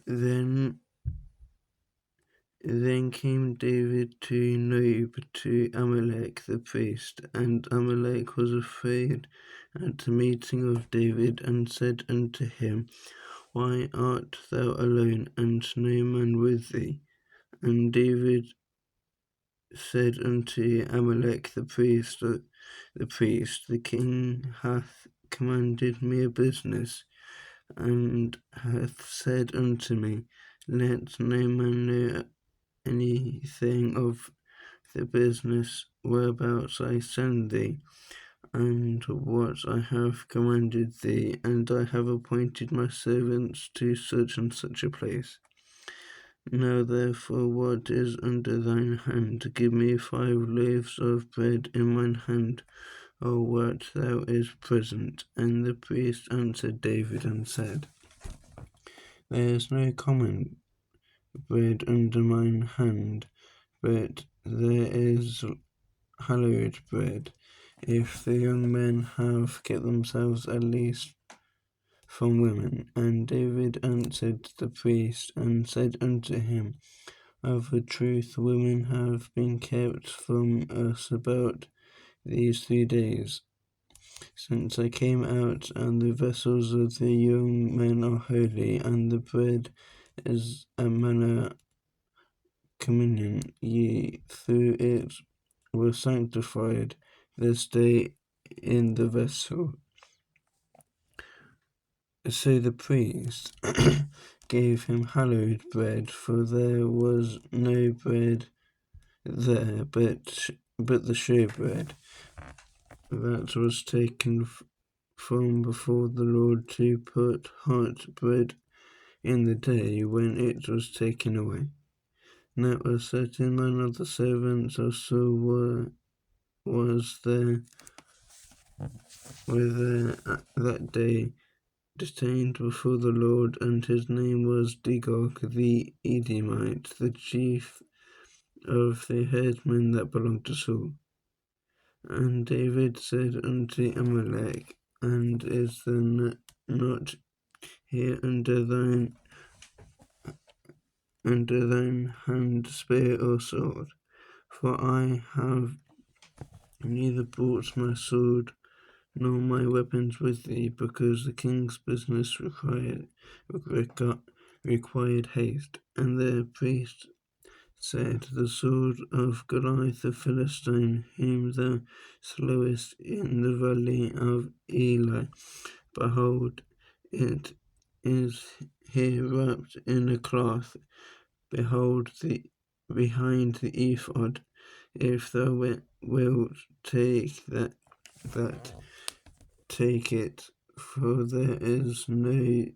Then Then came David to Nob to Amalek the priest, and Amalek was afraid at the meeting of David, and said unto him, Why art thou alone, and no man with thee? And David said unto Amalek the priest, the king hath commanded me a business, and hath said unto me, Let no man know anything of the business whereabouts I send thee, and what I have commanded thee, and I have appointed my servants to such and such a place. Now therefore, what is under thine hand? Give me 5 loaves of bread in mine hand, or what thou is present. And the priest answered David and said, There is no common bread under mine hand, but there is hallowed bread. If the young men have kept themselves at least from women. And David answered the priest and said unto him, Of a truth women have been kept from us about these 3 days, since I came out, and the vessels of the young men are holy, and the bread is a manna communion. Ye through it were sanctified this day in the vessel. So the priest gave him hallowed bread, for there was no bread there but the shewbread that was taken from before the Lord, to put hot bread in the day when it was taken away. Now a certain man of the servants of Saul was there that day, detained before the Lord, and his name was Dagog the Edomite, the chief of the headsmen that belonged to Saul. And David said unto Amalek, And is there not here under thine hand spear or sword? For I have neither brought my sword nor my weapons with thee, because the king's business required haste. And the priest said, The sword of Goliath the Philistine, whom thou slewest in the valley of Elah, behold, it is here wrapped in a cloth, behind the ephod. If thou wilt take take it, for there is no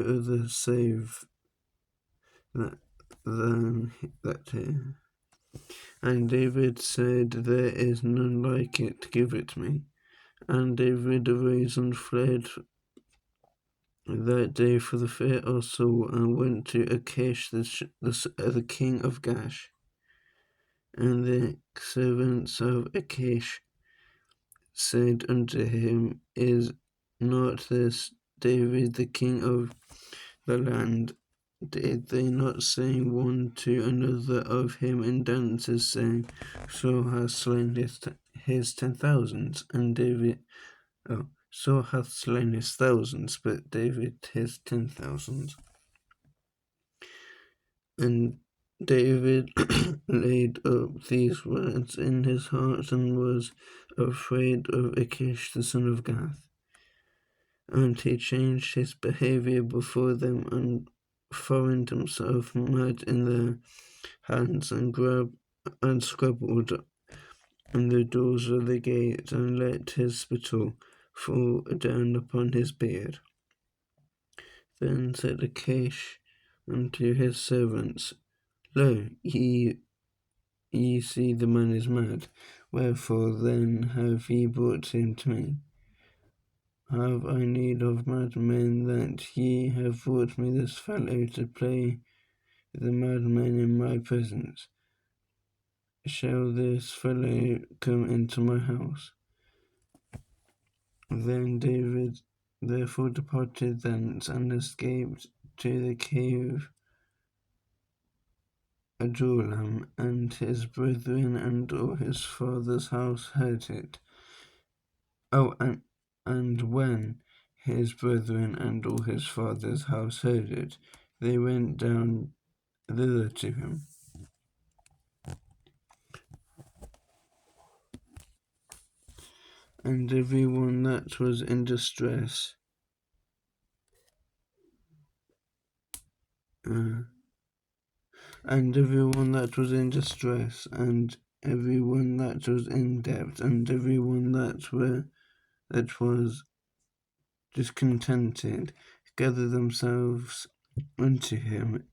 other save that than that here. And David said, There is none like it, give it me. And David arose and fled that day for the fear of Saul, and went to Achish the king of Gash. And the servants of Achish said unto him, Is not this David the king of the land? Did they not sing one to another of him in dances, saying, Saul hath slain his 10,000s, and David, Saul hath slain his thousands, but David his 10,000s. And David laid up these words in his heart, and was afraid of Achish the son of Gath. And he changed his behavior before them, and found himself mad in their hands, and scribbled on the doors of the gate, and let his spittle fall down upon his beard. Then said Achish unto his servants, Lo, ye see the man is mad. Wherefore then have ye brought him to me? Have I need of madmen, that ye have brought me this fellow to play the madman in my presence? Shall this fellow come into my house? Then David therefore departed thence and escaped to the cave Adullam, and his brethren and all his father's house heard it. Oh, and when his brethren and all his father's house heard it, they went down thither to him. And every one that was in distress, and every one that was in distress, and every one that was in debt, and every one that was discontented, gathered themselves unto him,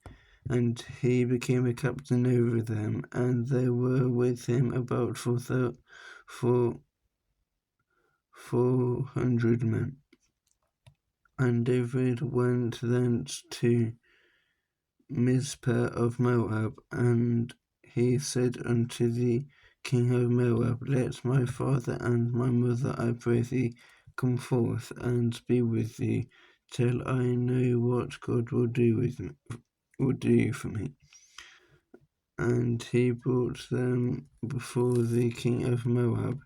and he became a captain over them, and there were with him about 400 men. And David went thence to Mizpeh of Moab, and he said unto the king of Moab, Let my father and my mother, I pray thee, come forth and be with thee, till I know what God will do for me. And he brought them before the king of Moab,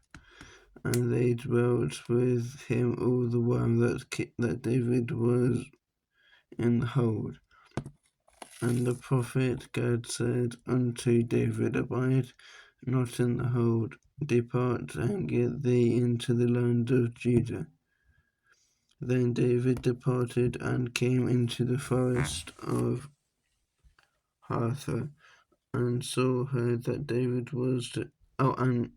and they dwelt with him all the while that David was in the hold. And the prophet Gad said unto David, Abide not in the hold, depart and get thee into the land of Judah. Then David departed and came into the forest of Harthah, and Saul heard that David was and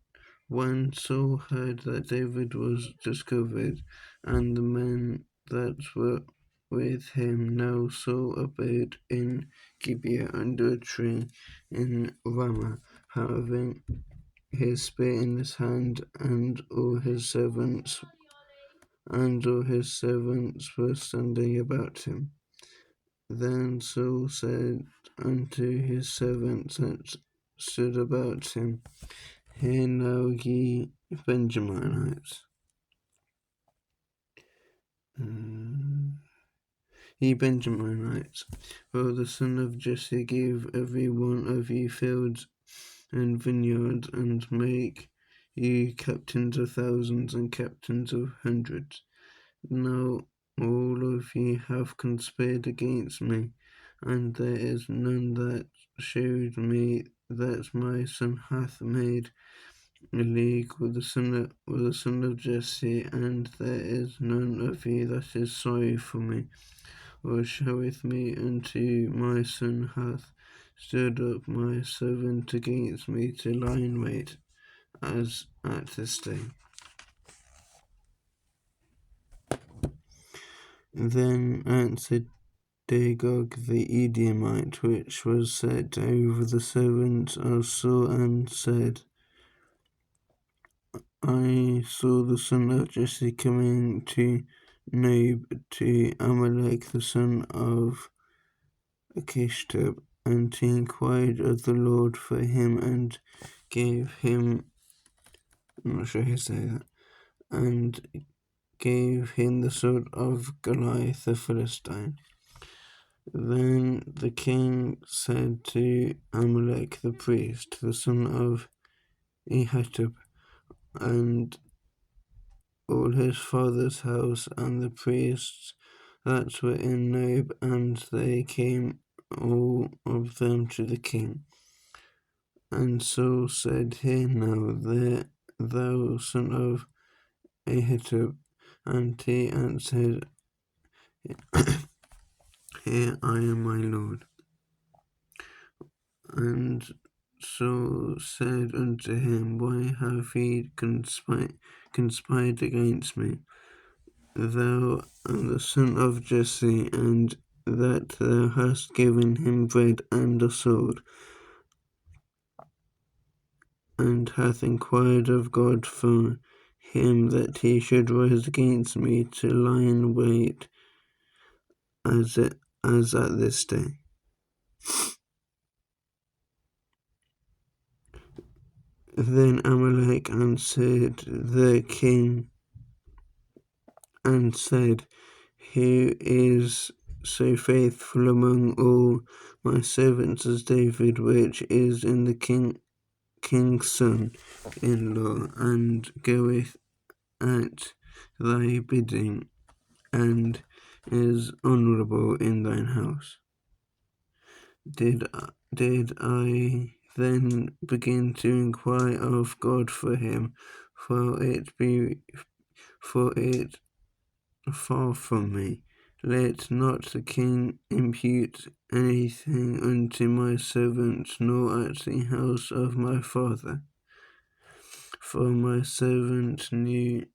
when Saul heard that David was discovered, and the men that were with him, now Saul abode in Gibeah under a tree in Ramah, having his spear in his hand, and all his servants were standing about him. Then Saul said unto his servants that stood about him, Hear now, ye Benjaminites. Ye Benjaminites, for the son of Jesse gave every one of you fields and vineyards, and make you captains of thousands and captains of hundreds. Now all of ye have conspired against me, and there is none that shewed me that my son hath made a league with the son of Jesse, and there is none of you that is sorry for me, or showeth me unto my son hath stirred up my servant against me to lie in wait, as at this day. Then answered Dagog the Edomite, which was set over the servants of Saul, and said, I saw the son of Jesse coming to Nob, to Amalek the son of Achishtab, and he inquired of the Lord for him, and gave him, I'm not sure how to say that, and gave him the sword of Goliath the Philistine. Then the king said to Amalek the priest, the son of Ahitub, and all his father's house, and the priests that were in Nob, and they came all of them to the king. And Saul said, Hear now, thou son of Ahitub. And he answered, Here I am, my lord. And Saul said unto him, Why have ye conspired against me, thou and the son of Jesse, and that thou hast given him bread and a sword, and hath inquired of God for him that he should rise against me to lie in wait, as at this day? Then Amalek answered the king, and said, "Who is so faithful among all my servants as David, which is in the king's son-in-law, and goeth at thy bidding, and is honourable in thine house?" Did I then begin to inquire of God for him? For it far from me. Let not the king impute anything unto my servant, nor at the house of my father. For my servant knew,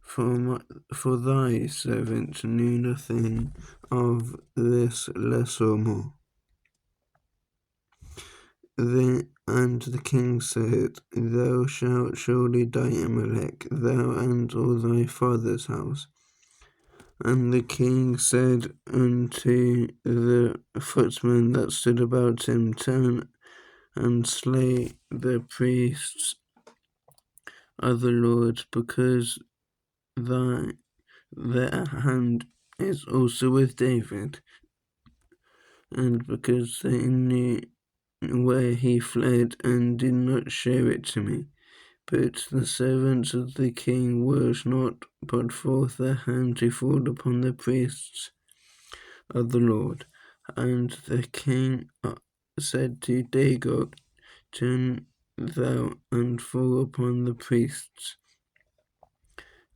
for thy servant knew nothing of this, less or more. And the king said, Thou shalt surely die, Amalek, thou and all thy father's house. And the king said unto the footmen that stood about him, Turn and slay the priests of the Lord, because their hand is also with David, and because they knew where he fled and did not show it to me. But the servants of the king would not put forth their hand to fall upon the priests of the Lord. And the king said to Dagon, Turn thou and fall upon the priests.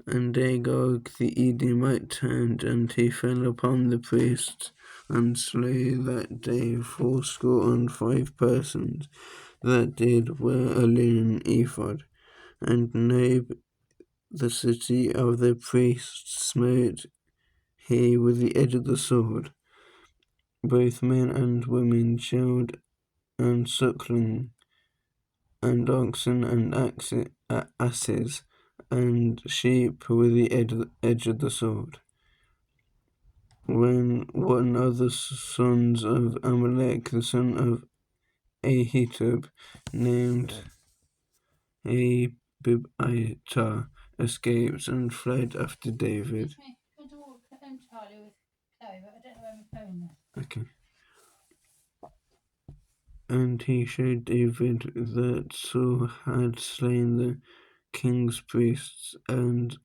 And Dagon the Edomite turned, and he fell upon the priests, and slew that day 75 persons that did wear a linen ephod. And Nob, the city of the priests, smote he with the edge of the sword, both men and women, child and suckling, and oxen and asses, and sheep with the edge of the sword. When one of the sons of Amalek, the son of Ahitub, named Abibaitar, escaped and fled after David. Okay. And he showed David that Saul had slain the king's priests, and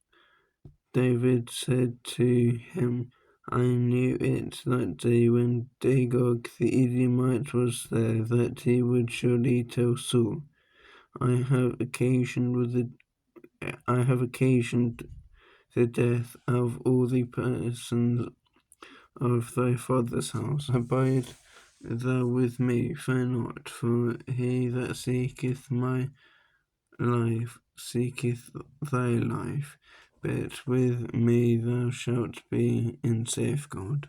David said to him, I knew it that day when Dagog the Edomite was there, that he would surely tell Saul, I have occasioned the death of all the persons of thy father's house. Abide thou with me, fear not, for he that seeketh my life seeketh thy life, but with me thou shalt be in safeguard.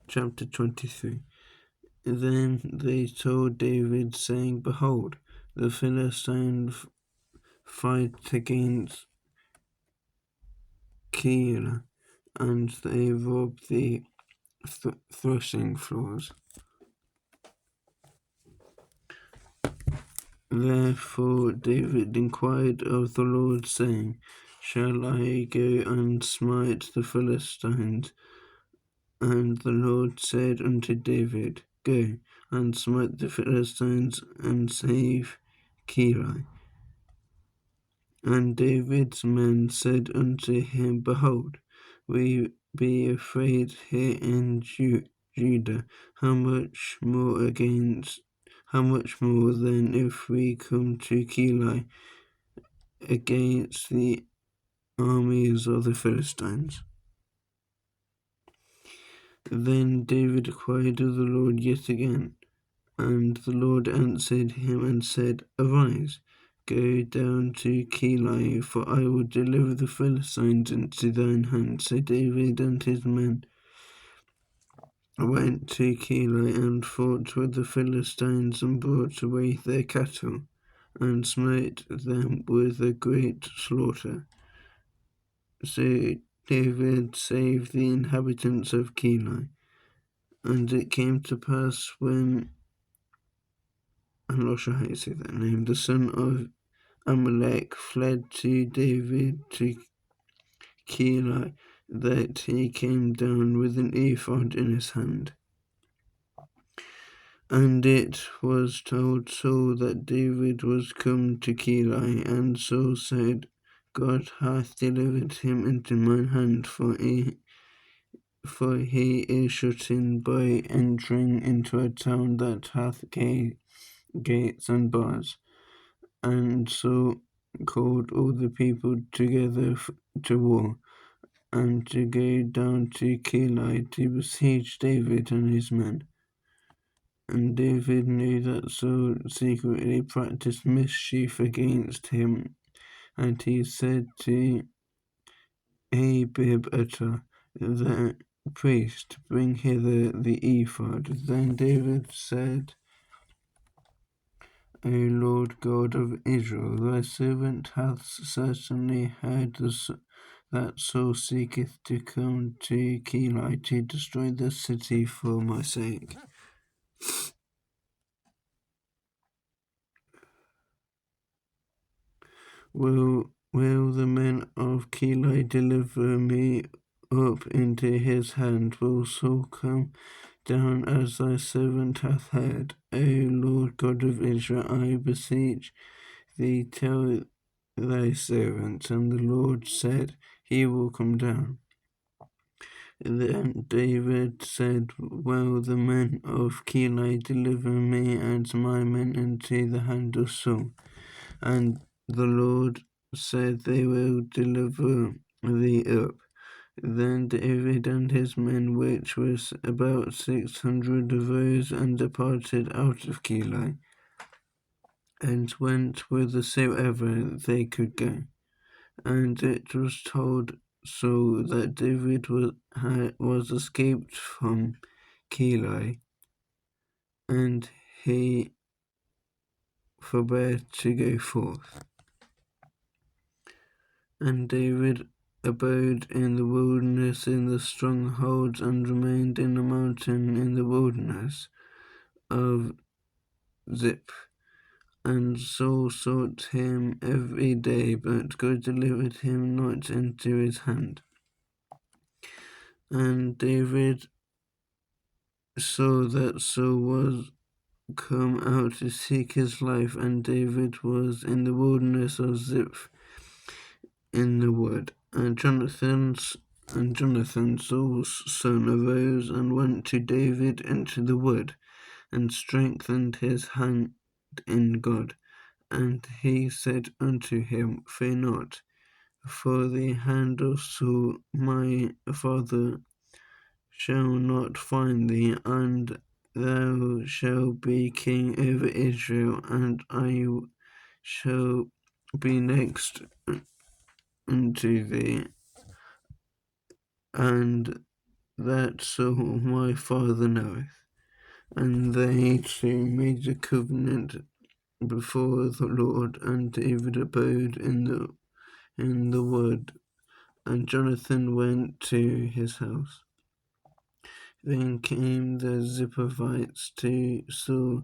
Chapter 23. Then they told David, saying, Behold, the Philistines fight against Keilah, and they rob the threshing floors. Therefore David inquired of the Lord, saying, Shall I go and smite the Philistines? And the Lord said unto David, Go and smite the Philistines and save Keilah. And David's men said unto him, Behold, we be afraid here in Judah. How much more then if we come to Keilah against the armies of the Philistines? Then David inquired of the Lord yet again, and the Lord answered him and said, Arise, go down to Keilah, for I will deliver the Philistines into thine hand. So David and his men went to Keilah and fought with the Philistines and brought away their cattle and smote them with a great slaughter. So David saved the inhabitants of Keilah. And it came to pass when, I'm not sure how you say that name, the son of Amalek fled to David to Keilah, that he came down with an ephod in his hand. And it was told Saul that David was come to Keilah, and Saul said, God hath delivered him into mine hand, for he is shut in by entering into a town that hath gates and bars. And so called all the people together to war, and to go down to Keilah to besiege David and his men. And David knew that Saul secretly practiced mischief against him, and he said to Abiathar the priest, bring hither the ephod. Then David said, O Lord God of Israel, thy servant hath certainly heard that Saul seeketh to come to Keilah to destroy the city for my sake. Will the men of Keilah deliver me up into his hand? Will Saul come down as thy servant hath heard? O Lord God of Israel, I beseech thee, tell thy servant. And the Lord said, he will come down. Then David said, will the men of Keilah deliver me and my men into the hand of Saul? And the Lord said, they will deliver thee up. Then David and his men, which was about 600, arose and departed out of Keilah, and went whithersoever they could go. And it was told Saul that David was escaped from Keilah, and he forbade to go forth. And David abode in the wilderness in the strongholds, and remained in the mountain in the wilderness of Ziph. And Saul sought him every day, but God delivered him not into his hand. And David saw that Saul was come out to seek his life, and David was in the wilderness of Ziph in the wood. And Jonathan, Saul's son, arose and went to David into the wood, and strengthened his hand in God. And he said unto him, fear not, for the hand of Saul my father shall not find thee, and thou shalt be king over Israel, and I shall be next unto thee, and that Saul my father knoweth. And they two made a covenant before the Lord, and David abode in the wood, and Jonathan went to his house. Then came the Ziphites to Saul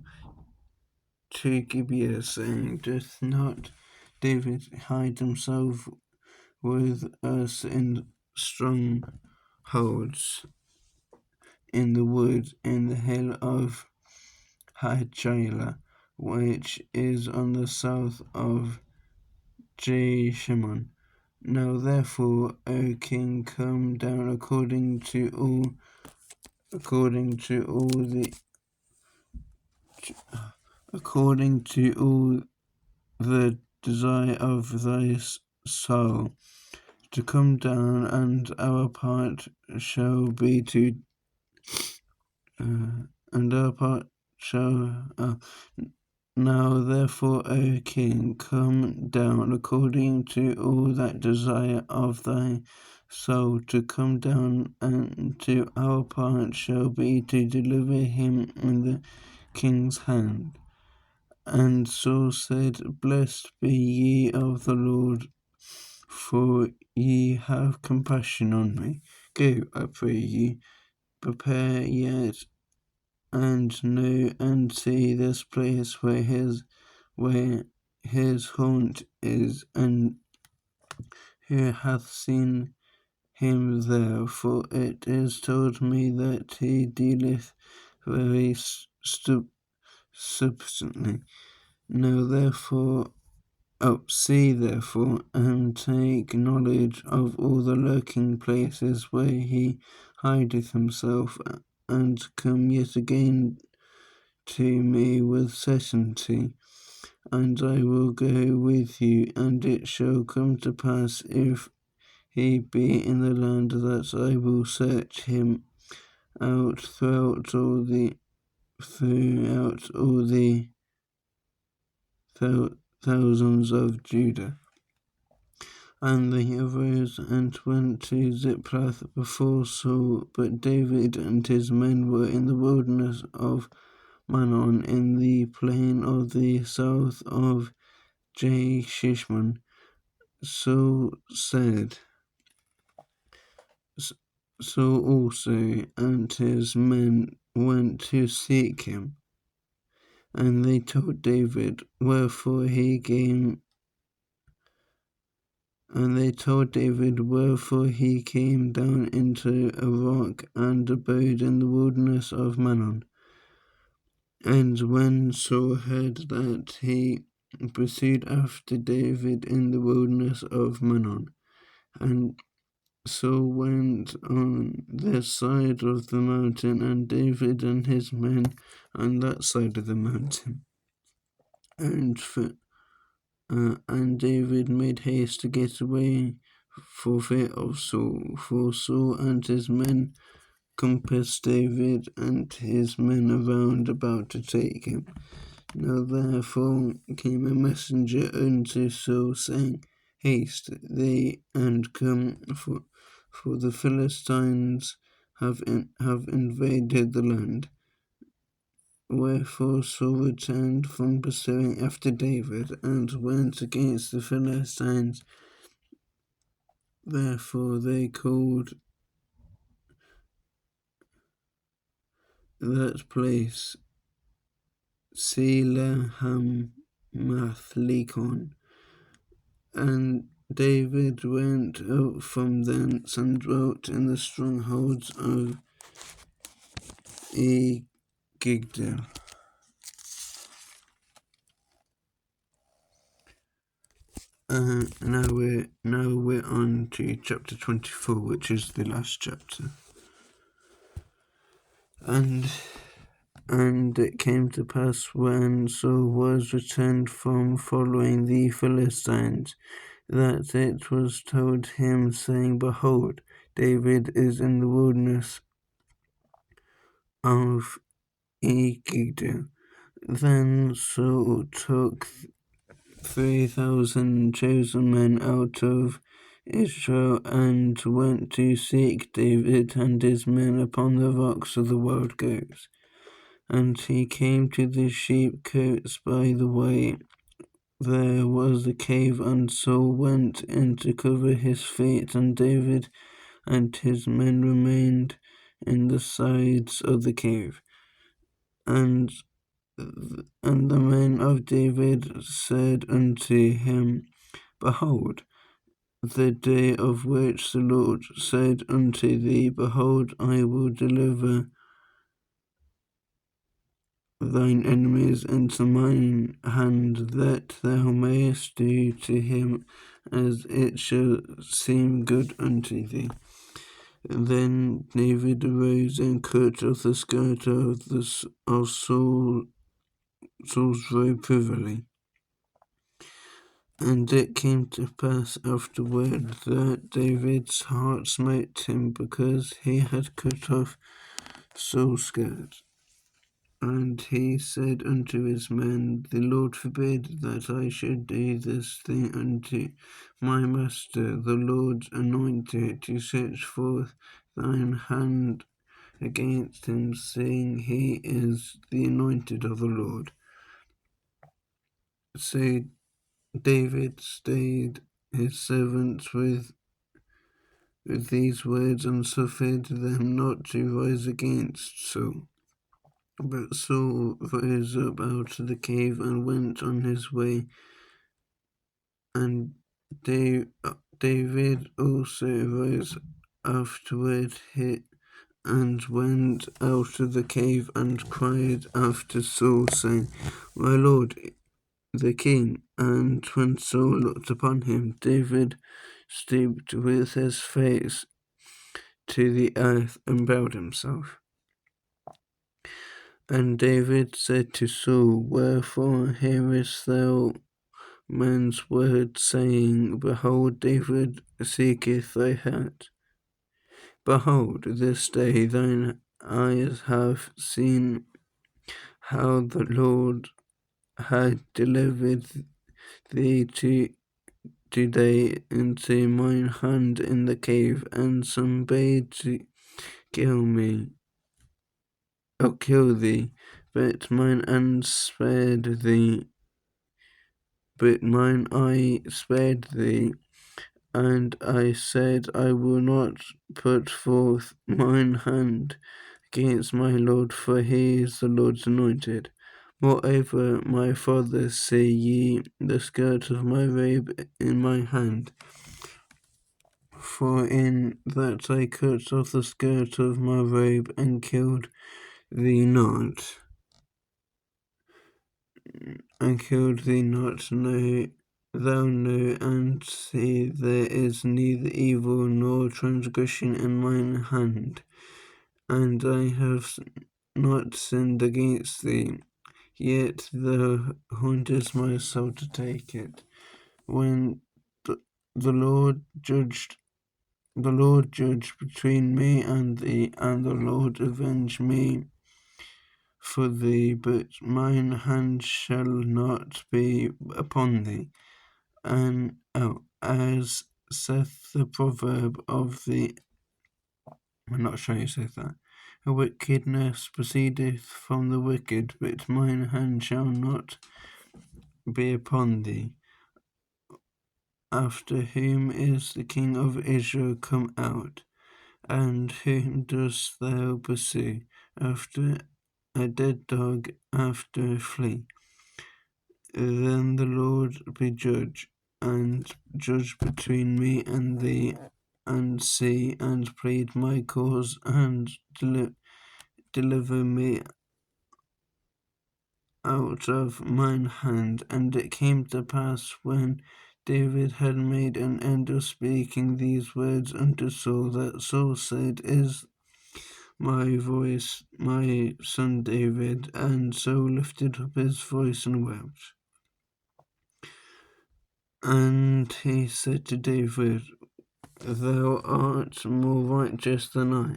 to Gibeah, saying, doth not David hide himself with us in strongholds in the wood in the hill of Hachilah, which is on the south of Jeshimon? Now therefore, O king, come down according to all the desire of thy soul, to come down, and our part shall be to and our part shall now therefore, O king, come down according to all that desire of thy soul, to come down, and to our part shall be to deliver him in the king's hand. And Saul said, blessed be ye of the Lord, for ye have compassion on me. Go, I pray ye, prepare yet, and know and see this place where his haunt is, and who hath seen him there? For it is told me that he dealeth very substantly. Now therefore, see therefore, and take knowledge of all the lurking places where he hideth himself, and come yet again to me with certainty, and I will go with you. And it shall come to pass, if he be in the land, that I will search him out throughout all the thousands of Judah. And they arose and went to Ziklag before Saul, but David and his men were in the wilderness of Manon, in the plain of the south of Jeshimon. Saul also and his men went to seek him, and they told David wherefore he came down into a rock and abode in the wilderness of Manon. And when Saul heard that, he pursued after David in the wilderness of Manon. And Saul went on this side of the mountain, and David and his men on that side of the mountain. And David made haste to get away for fear of Saul, for Saul and his men compassed David and his men around about to take him. Now therefore came a messenger unto Saul, saying, Haste thee and come, for the Philistines have invaded the land. Wherefore Saul returned from pursuing after David, and went against the Philistines. Therefore they called that place Selah Hamath Lekon. And David went out from thence and dwelt in the strongholds of Gigdal. Now we're on to chapter 24, which is the last chapter. And it came to pass, when Saul was returned from following the Philistines, that it was told him, saying, Behold, David is in the wilderness of Gigdal. Then Saul took 3,000 chosen men out of Israel, and went to seek David and his men upon the rocks of the wild goats. And he came to the sheepcotes by the way. There was a cave, and Saul went in to cover his feet, and David and his men remained in the sides of the cave. And the men of David said unto him, Behold, the day of which the Lord said unto thee, Behold, I will deliver thine enemies into mine hand, that thou mayest do to him as it shall seem good unto thee. Then David arose and cut off the skirt of Saul's robe privily. And it came to pass afterward that David's heart smote him, because he had cut off Saul's skirt. And he said unto his men, The Lord forbid that I should do this thing unto my master, the Lord's anointed, to stretch forth thine hand against him, saying, He is the anointed of the Lord. So David stayed his servants with these words, and suffered them not to rise against Saul. But Saul rose up out of the cave, and went on his way, And David also rose afterward and went out of the cave and cried after Saul, saying, My lord, the king. And when Saul looked upon him, David stooped with his face to the earth and bowed himself. And David said to Saul, Wherefore hearest thou men's words, saying, Behold, David seeketh thy heart? Behold, this day thine eyes have seen how the Lord had delivered thee today into mine hand in the cave, and some bade to kill me, or kill thee, but mine eye spared thee. And I said, I will not put forth mine hand against my Lord, for he is the Lord's anointed. Moreover, my father, see ye the skirt of my robe in my hand. For in that I cut off the skirt of my robe and killed thee not. Know thou know and see there is neither evil nor transgression in mine hand, and I have not sinned against thee. Yet thou hauntest my soul to take it. When the Lord judged between me and thee, and the Lord avenge me for thee, but mine hand shall not be upon thee. And as saith the proverb of the, I'm not sure you said that. A wickedness proceedeth from the wicked, but mine hand shall not be upon thee. After whom is the king of Israel come out? And whom dost thou pursue? After a dead dog, after a flea. Then the Lord be judge, and judge between me and thee, and see, and plead my cause, and deliver me out of mine hand. And it came to pass, when David had made an end of speaking these words unto Saul, that Saul said, Is my voice my son David? And Saul lifted up his voice and wept. And he said to David, Thou art more righteous than I,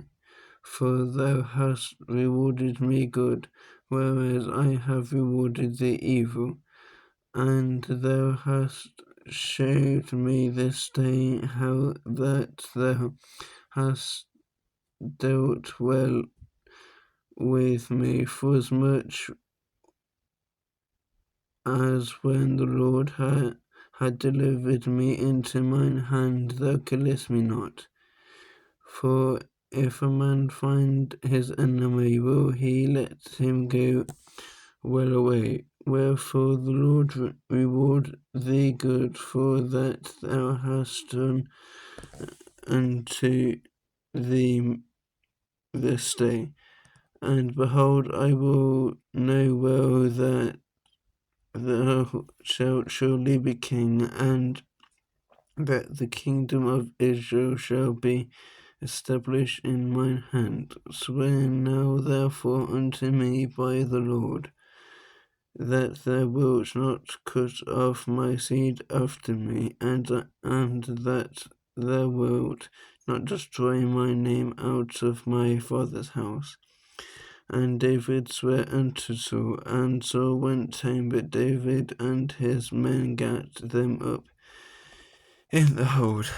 for thou hast rewarded me good, whereas I have rewarded thee evil. And thou hast showed me this day how that thou hast dealt well with me, forasmuch as when the Lord had delivered me into mine hand, thou killest me not. For if a man find his enemy, will he let him go well away? Wherefore the Lord reward thee good for that thou hast done unto thee this day. And behold, I will know well that thou shalt surely be king, and that the kingdom of Israel shall be established in mine hand. Swear now therefore unto me by the Lord, that thou wilt not cut off my seed after me, and that thou wilt not destroy my name out of my father's house. And David sware unto Saul, and Saul went home, but David and his men gat them up in the hold.